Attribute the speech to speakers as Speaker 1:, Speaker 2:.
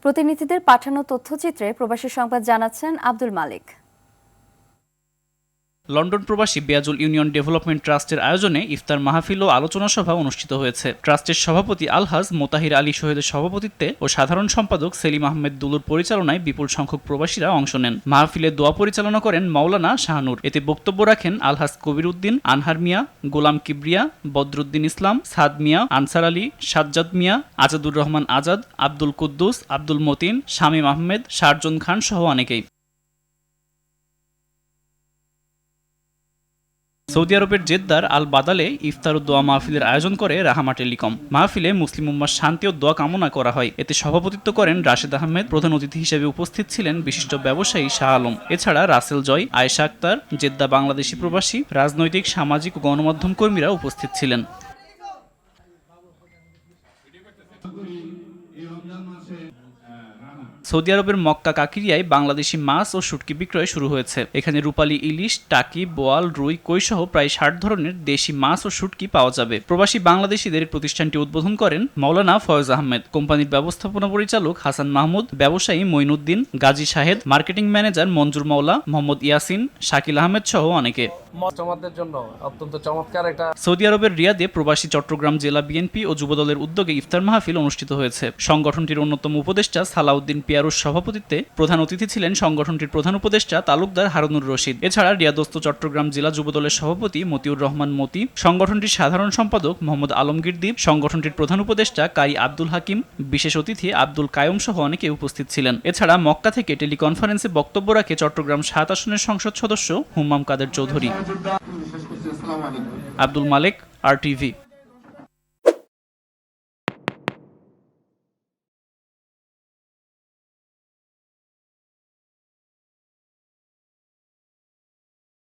Speaker 1: প্রতিনিধিদের পাঠানো তথ্যচিত্রে প্রবাসী সংবাদ জানাচ্ছেন আব্দুল মালিক।
Speaker 2: লন্ডন প্রবাসী বেয়াজুল ইউনিয়ন ডেভেলপমেন্ট ট্রাস্টের আয়োজনে ইফতার মাহফিল ও আলোচনা সভা অনুষ্ঠিত হয়েছে। ট্রাস্টের সভাপতি আলহাজ মোতাহির আলী শহীদের সভাপতিত্বে ও সাধারণ সম্পাদক সেলিম আহমেদ দুলুর পরিচালনায় বিপুল সংখ্যক প্রবাসীরা অংশ নেন। মাহফিলে দোয়া পরিচালনা করেন মাওলানা শাহনুর। এতে বক্তব্য রাখেন আলহাজ কবির উদ্দিন, আনহার মিয়া, গোলাম কিবরিয়া, বদরুদ্দিন ইসলাম, সাদ মিয়া, আনসার আলী, সাজ্জাদ মিয়া, আজাদুর রহমান আজাদ, আব্দুল কুদ্দুস, আব্দুল মতিন, শামীম আহমেদ, শারজন খান সহ অনেকেই। সৌদি আরবের জেদ্দার আল বাদালে ইফতার ও দোয়া মাহফিলের আয়োজন করে রাহামা টেলিকম। মাহফিলে মুসলিম উম্মার শান্তি ও দোয়া কামনা করা হয়। এতে সভাপতিত্ব করেন রাশেদ আহমেদ। প্রধান অতিথি হিসেবে উপস্থিত ছিলেন বিশিষ্ট ব্যবসায়ী শাহ আলম। এছাড়া রাসেল জয়, আয়েশা আক্তার, জেদ্দা বাংলাদেশি প্রবাসী, রাজনৈতিক, সামাজিক ও গণমাধ্যম কর্মীরা উপস্থিত ছিলেন। সৌদি আরবের মক্কা কাকিরিয়ায় বাংলাদেশি মাছ ও শুটকি বিক্রয় শুরু হয়েছে। এখানে রূপালী ইলিশ, টাকি, বোয়াল, রুই, কই সহ প্রায় ৬০ ধরনের দেশি মাছ ও শুটকি পাওয়া যাবে। প্রবাসী বাংলাদেশিদের প্রতিষ্ঠানটি উদ্বোধন করেন মাওলানা ফয়েজ আহমেদ। কোম্পানির ব্যবস্থাপনা পরিচালক হাসান মাহমুদ, ব্যবসায়ী মঈনুদ্দিন, গাজী শাহেদ, মার্কেটিং ম্যানেজার মঞ্জুর মাওলা, মোহাম্মদ ইয়াসিন, শাকিল আহমেদ সহ অনেকে।
Speaker 3: জন্য অত্যন্ত চমৎকার একটা।
Speaker 2: সৌদি আরবের রিয়াদে প্রবাসী চট্টগ্রাম জেলা বিএনপি ও যুবদলের উদ্যোগে ইফতার মাহফিল অনুষ্ঠিত হয়েছে। সংগঠনটির অন্যতম উপদেষ্টা সালাউদ্দিন পিয়ারুর সভাপতিত্বে প্রধান অতিথি ছিলেন সংগঠনটির প্রধান উপদেষ্টা তালুকদার হারুনুর রশিদ। এছাড়া রিয়াদস্থ চট্টগ্রাম জেলা যুবদলের সভাপতি মতিউর রহমান মতি, সংগঠনটির সাধারণ সম্পাদক মোহাম্মদ আলমগীর দ্বীপ, সংগঠনটির প্রধান উপদেষ্টা কাই আব্দুল হাকিম, বিশেষ অতিথি আব্দুল কায়ুম সহ অনেকে উপস্থিত ছিলেন। এছাড়া মক্কা থেকে টেলিকনফারেন্সে বক্তব্য রাখে চট্টগ্রাম ৭ আসনের সংসদ সদস্য হুম্মাম কাদের চৌধুরী। আব্দুল মালিক, RTV।